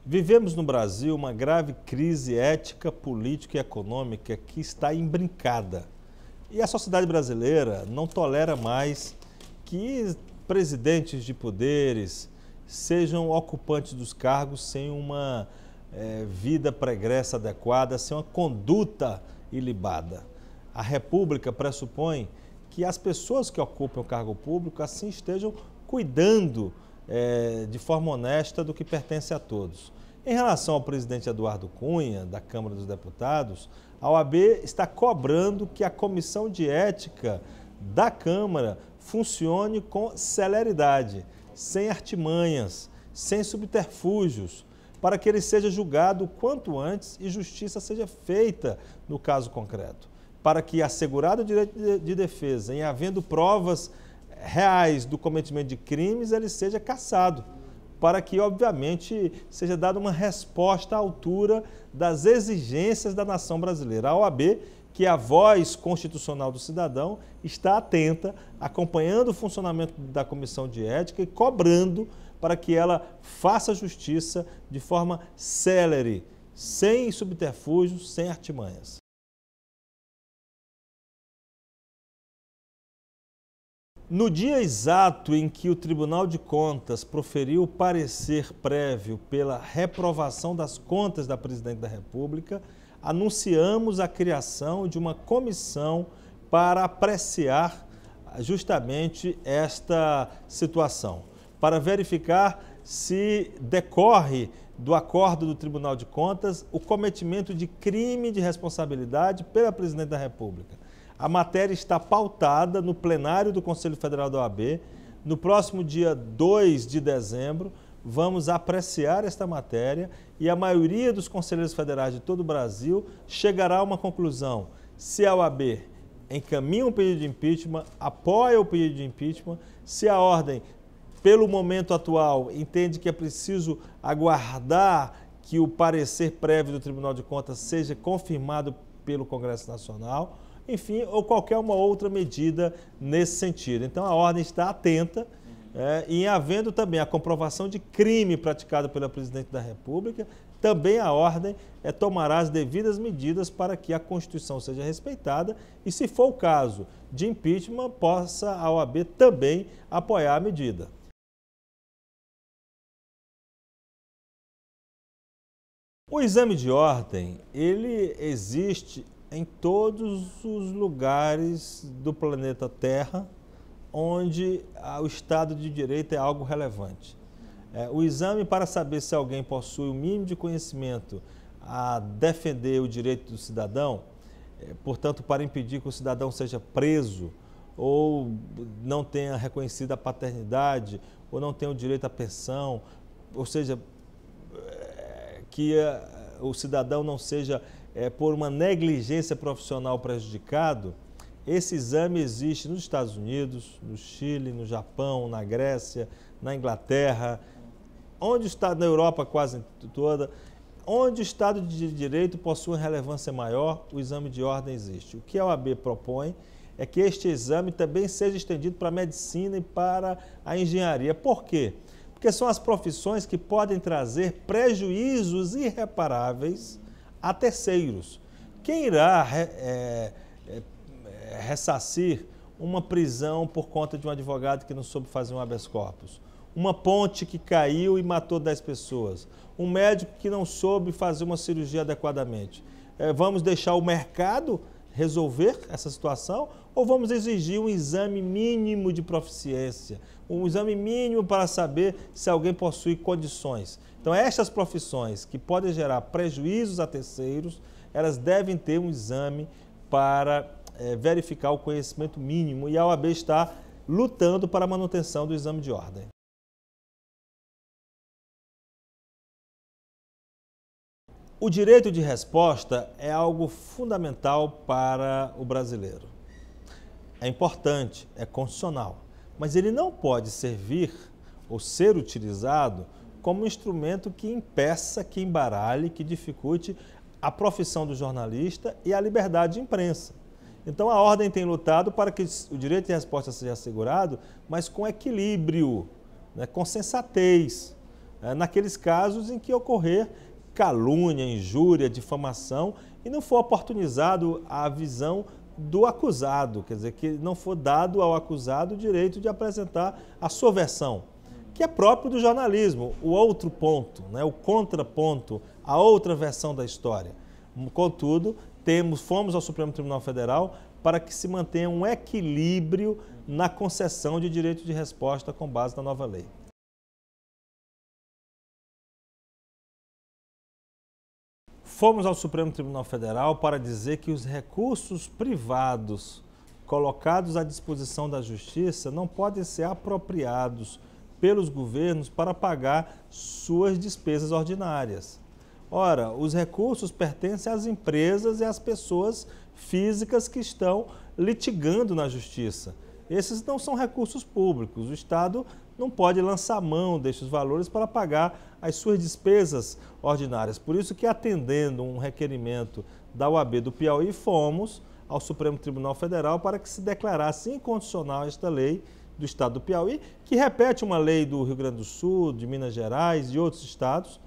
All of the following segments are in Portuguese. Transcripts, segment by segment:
Vivemos no Brasil uma grave crise ética, política e econômica que está imbrincada. E a sociedade brasileira não tolera mais que presidentes de poderes sejam ocupantes dos cargos sem uma vida pregressa adequada, sem uma conduta ilibada. A República pressupõe que as pessoas que ocupam o cargo público assim estejam cuidando de forma honesta do que pertence a todos. Em relação ao presidente Eduardo Cunha, da Câmara dos Deputados, a OAB está cobrando que a Comissão de Ética da Câmara funcione com celeridade, sem artimanhas, sem subterfúgios, para que ele seja julgado o quanto antes e justiça seja feita no caso concreto, para que, assegurado o direito de defesa, em havendo provas reais do cometimento de crimes, ele seja cassado, para que, obviamente, seja dada uma resposta à altura das exigências da nação brasileira. A OAB, que é a voz constitucional do cidadão, está atenta, acompanhando o funcionamento da Comissão de Ética e cobrando para que ela faça justiça de forma célere, sem subterfúgios, sem artimanhas. No dia exato em que o Tribunal de Contas proferiu o parecer prévio pela reprovação das contas da Presidente da República, anunciamos a criação de uma comissão para apreciar justamente esta situação, para verificar se decorre do acordo do Tribunal de Contas o cometimento de crime de responsabilidade pela Presidente da República. A matéria está pautada no plenário do Conselho Federal da OAB. No próximo dia 2 de dezembro, vamos apreciar esta matéria e a maioria dos conselheiros federais de todo o Brasil chegará a uma conclusão: se a OAB encaminha um pedido de impeachment, apoia o pedido de impeachment, se a ordem, pelo momento atual, entende que é preciso aguardar que o parecer prévio do Tribunal de Contas seja confirmado pelo Congresso Nacional, enfim, ou qualquer uma outra medida nesse sentido. Então, a ordem está atenta e, havendo também a comprovação de crime praticado pela Presidente da República, também a ordem tomará as devidas medidas para que a Constituição seja respeitada e, se for o caso de impeachment, possa a OAB também apoiar a medida. O exame de ordem, ele existe em todos os lugares do planeta Terra onde o Estado de Direito é algo relevante. O exame para saber se alguém possui o mínimo de conhecimento a defender o direito do cidadão, portanto, para impedir que o cidadão seja preso ou não tenha reconhecida a paternidade ou não tenha o direito à pensão, ou seja, que o cidadão não seja por uma negligência profissional prejudicado, esse exame existe nos Estados Unidos, no Chile, no Japão, na Grécia, na Inglaterra, onde o Estado, na Europa quase toda, onde o Estado de Direito possui uma relevância maior, o exame de ordem existe. O que a OAB propõe é que este exame também seja estendido para a medicina e para a engenharia. Por quê? Porque são as profissões que podem trazer prejuízos irreparáveis a terceiros. Quem irá ressarcir uma prisão por conta de um advogado que não soube fazer um habeas corpus? Uma ponte que caiu e matou 10 pessoas? Um médico que não soube fazer uma cirurgia adequadamente? Vamos deixar o mercado resolver essa situação ou vamos exigir um exame mínimo de proficiência, um exame mínimo para saber se alguém possui condições? Então, estas profissões que podem gerar prejuízos a terceiros, elas devem ter um exame para verificar o conhecimento mínimo e a OAB está lutando para a manutenção do exame de ordem. O direito de resposta é algo fundamental para o brasileiro. É importante, é constitucional, mas ele não pode servir ou ser utilizado como um instrumento que impeça, que embaralhe, que dificulte a profissão do jornalista e a liberdade de imprensa. Então, a ordem tem lutado para que o direito de resposta seja assegurado, mas com equilíbrio, com sensatez. naqueles casos em que ocorrer calúnia, injúria, difamação e não for oportunizado a visão do acusado, quer dizer, que não for dado ao acusado o direito de apresentar a sua versão, que é próprio do jornalismo, o outro ponto, né, o contraponto, a outra versão da história. Contudo, fomos ao Supremo Tribunal Federal para que se mantenha um equilíbrio na concessão de direito de resposta com base na nova lei. Fomos ao Supremo Tribunal Federal para dizer que os recursos privados colocados à disposição da Justiça não podem ser apropriados pelos governos para pagar suas despesas ordinárias. Ora, os recursos pertencem às empresas e às pessoas físicas que estão litigando na Justiça. Esses não são recursos públicos. O Estado não pode lançar mão destes valores para pagar as suas despesas ordinárias. Por isso que, atendendo um requerimento da OAB do Piauí, fomos ao Supremo Tribunal Federal para que se declarasse inconstitucional esta lei do Estado do Piauí, que repete uma lei do Rio Grande do Sul, de Minas Gerais e outros estados,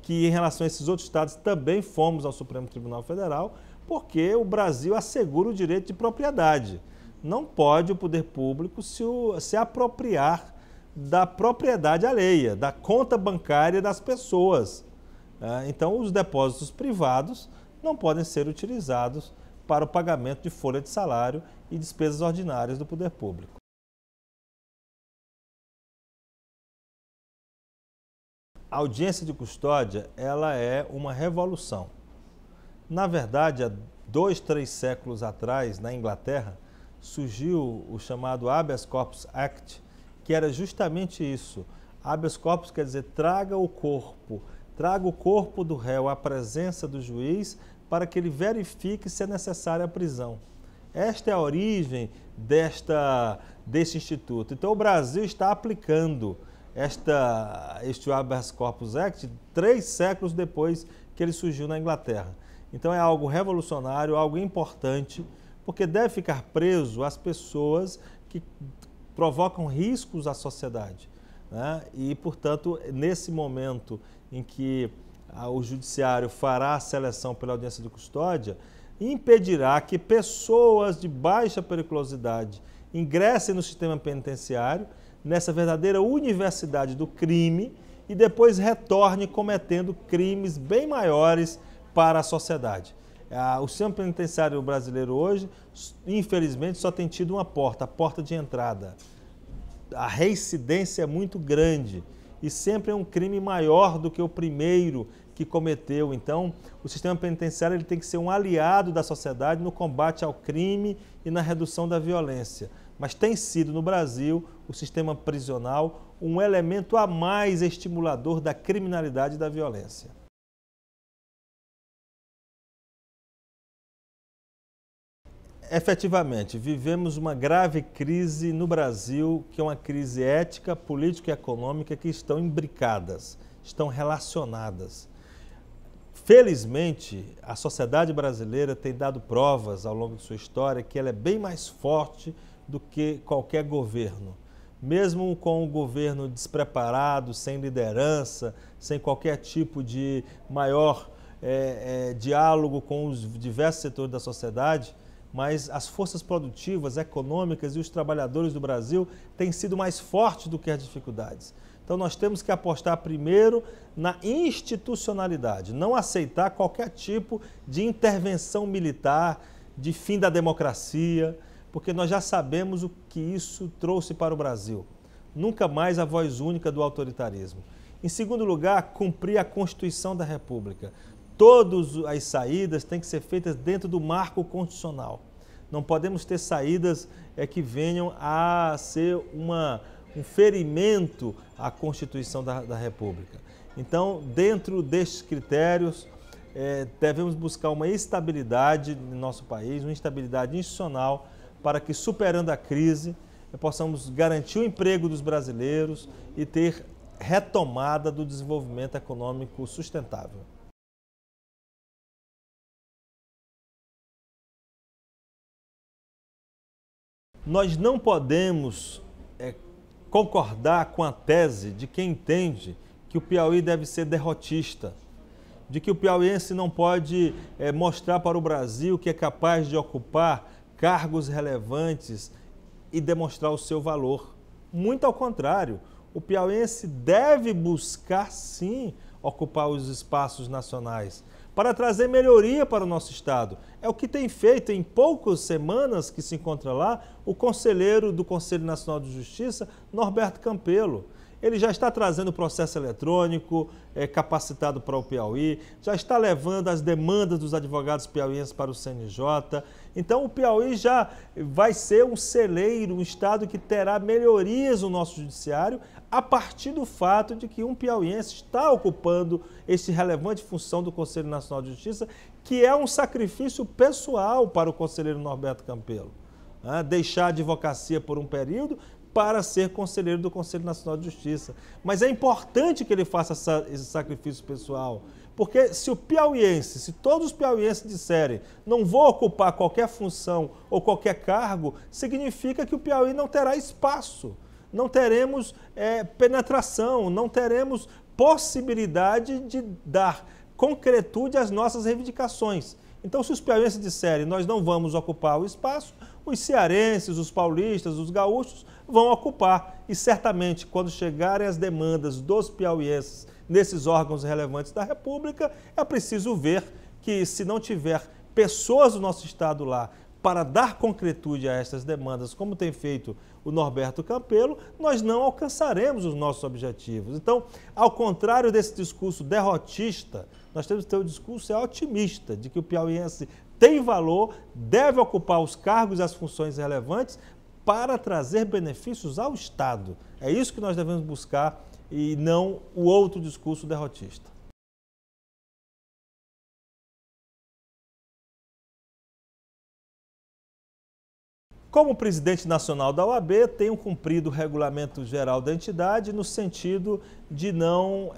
que em relação a esses outros estados também fomos ao Supremo Tribunal Federal, porque o Brasil assegura o direito de propriedade. Não pode o poder público se apropriar da propriedade alheia, da conta bancária das pessoas. Então, os depósitos privados não podem ser utilizados para o pagamento de folha de salário e despesas ordinárias do poder público. A audiência de custódia, ela é uma revolução. Na verdade, há 2, 3 séculos atrás, na Inglaterra, surgiu o chamado Habeas Corpus Act, que era justamente isso. Habeas corpus quer dizer traga o corpo do réu à presença do juiz para que ele verifique se é necessária a prisão. Esta é a origem deste instituto. Então, o Brasil está aplicando este Habeas Corpus Act 3 séculos depois que ele surgiu na Inglaterra. Então, é algo revolucionário, algo importante, porque deve ficar preso as pessoas que provocam riscos à sociedade, né? E, portanto, nesse momento em que o judiciário fará a seleção pela audiência de custódia, impedirá que pessoas de baixa periculosidade ingressem no sistema penitenciário, nessa verdadeira universidade do crime, e depois retorne cometendo crimes bem maiores para a sociedade. O sistema penitenciário brasileiro hoje, infelizmente, só tem tido uma porta, a porta de entrada. A reincidência é muito grande e sempre é um crime maior do que o primeiro que cometeu. Então, o sistema penitenciário ele tem que ser um aliado da sociedade no combate ao crime e na redução da violência. Mas tem sido, no Brasil, o sistema prisional um elemento a mais estimulador da criminalidade e da violência. Efetivamente, vivemos uma grave crise no Brasil, que é uma crise ética, política e econômica que estão imbricadas, estão relacionadas. Felizmente, a sociedade brasileira tem dado provas ao longo de sua história que ela é bem mais forte do que qualquer governo. Mesmo com o governo despreparado, sem liderança, sem qualquer tipo de maior diálogo com os diversos setores da sociedade, mas as forças produtivas, econômicas e os trabalhadores do Brasil têm sido mais fortes do que as dificuldades. Então, nós temos que apostar primeiro na institucionalidade, não aceitar qualquer tipo de intervenção militar, de fim da democracia, porque nós já sabemos o que isso trouxe para o Brasil. Nunca mais a voz única do autoritarismo. Em segundo lugar, cumprir a Constituição da República. Todas as saídas têm que ser feitas dentro do marco constitucional. Não podemos ter saídas que venham a ser um ferimento à Constituição da República. Então, dentro destes critérios, devemos buscar uma estabilidade no nosso país, uma estabilidade institucional, para que, superando a crise, possamos garantir o emprego dos brasileiros e ter retomada do desenvolvimento econômico sustentável. Nós não podemos concordar com a tese de quem entende que que o Piauí deve ser derrotista, de que o piauiense não pode mostrar para o Brasil que é capaz de ocupar cargos relevantes e demonstrar o seu valor. Muito ao contrário, o piauiense deve buscar, sim, ocupar os espaços nacionais para trazer melhoria para o nosso Estado. É o que tem feito em poucas semanas que se encontra lá o conselheiro do Conselho Nacional de Justiça, Norberto Campelo. Ele já está trazendo o processo eletrônico capacitado para o Piauí, já está levando as demandas dos advogados piauienses para o CNJ. Então o Piauí já vai ser um celeiro, um estado que terá melhorias no nosso judiciário a partir do fato de que um piauiense está ocupando essa relevante função do Conselho Nacional de Justiça, que é um sacrifício pessoal para o conselheiro Norberto Campelo. Deixar a advocacia por um período para ser conselheiro do Conselho Nacional de Justiça. Mas é importante que ele faça esse sacrifício pessoal, porque se o piauiense, se todos os piauienses disserem não vou ocupar qualquer função ou qualquer cargo, significa que o Piauí não terá espaço, não teremos penetração, não teremos possibilidade de dar concretude às nossas reivindicações. Então, se os piauienses disserem nós não vamos ocupar o espaço, os cearenses, os paulistas, os gaúchos vão ocupar. E certamente, quando chegarem as demandas dos piauienses nesses órgãos relevantes da República, é preciso ver que, se não tiver pessoas do nosso Estado lá para dar concretude a essas demandas, como tem feito o Norberto Campelo, nós não alcançaremos os nossos objetivos. Então, ao contrário desse discurso derrotista, nós temos que ter um discurso otimista, de que o piauiense tem valor, deve ocupar os cargos e as funções relevantes para trazer benefícios ao Estado. É isso que nós devemos buscar e não o outro discurso derrotista. Como presidente nacional da OAB, tenho cumprido o regulamento geral da entidade no sentido de não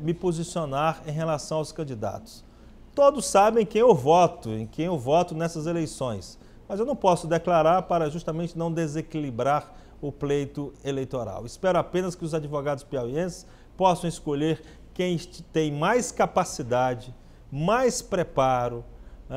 me posicionar em relação aos candidatos. Todos sabem em quem eu voto nessas eleições, mas eu não posso declarar para justamente não desequilibrar o pleito eleitoral. Espero apenas que os advogados piauienses possam escolher quem tem mais capacidade, mais preparo,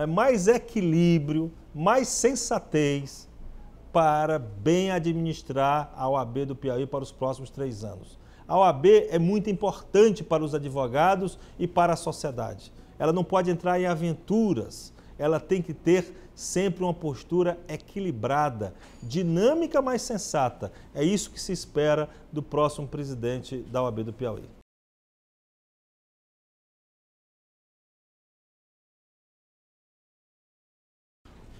mais equilíbrio, mais sensatez para bem administrar a OAB do Piauí para os próximos 3 anos. A OAB é muito importante para os advogados e para a sociedade. Ela não pode entrar em aventuras, ela tem que ter sempre uma postura equilibrada, dinâmica, mas sensata. É isso que se espera do próximo presidente da OAB do Piauí.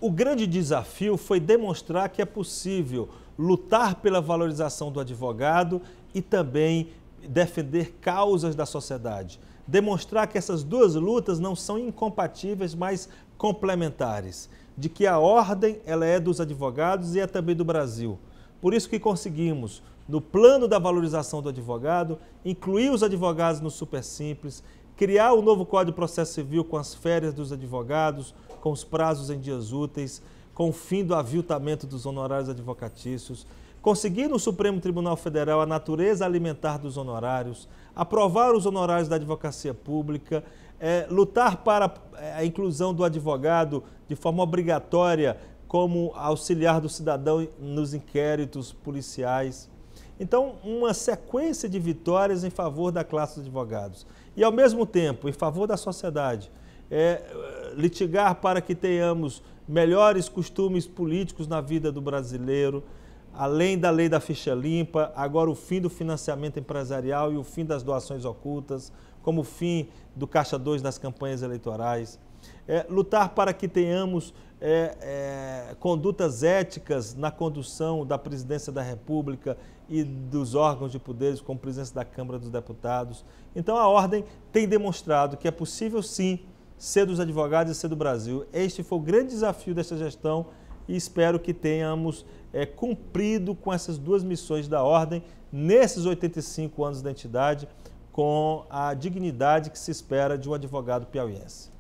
O grande desafio foi demonstrar que é possível lutar pela valorização do advogado e também defender causas da sociedade. Demonstrar que essas duas lutas não são incompatíveis, mas complementares. De que a ordem ela é dos advogados e é também do Brasil. Por isso que conseguimos, no plano da valorização do advogado, incluir os advogados no Super Simples, criar o novo Código de Processo Civil com as férias dos advogados, com os prazos em dias úteis, com o fim do aviltamento dos honorários advocatícios, conseguir no Supremo Tribunal Federal a natureza alimentar dos honorários, aprovar os honorários da advocacia pública, lutar para a inclusão do advogado de forma obrigatória como auxiliar do cidadão nos inquéritos policiais. Então, uma sequência de vitórias em favor da classe dos advogados. E, ao mesmo tempo, em favor da sociedade, litigar para que tenhamos melhores costumes políticos na vida do brasileiro, além da lei da ficha limpa, agora o fim do financiamento empresarial e o fim das doações ocultas, como o fim do Caixa 2 das campanhas eleitorais. Lutar para que tenhamos condutas éticas na condução da presidência da República e dos órgãos de poderes, como a presidência da Câmara dos Deputados. Então, a ordem tem demonstrado que é possível, sim, ser dos advogados e ser do Brasil. Este foi o grande desafio desta gestão e espero que tenhamos cumprido com essas duas missões da ordem nesses 85 anos da entidade, com a dignidade que se espera de um advogado piauiense.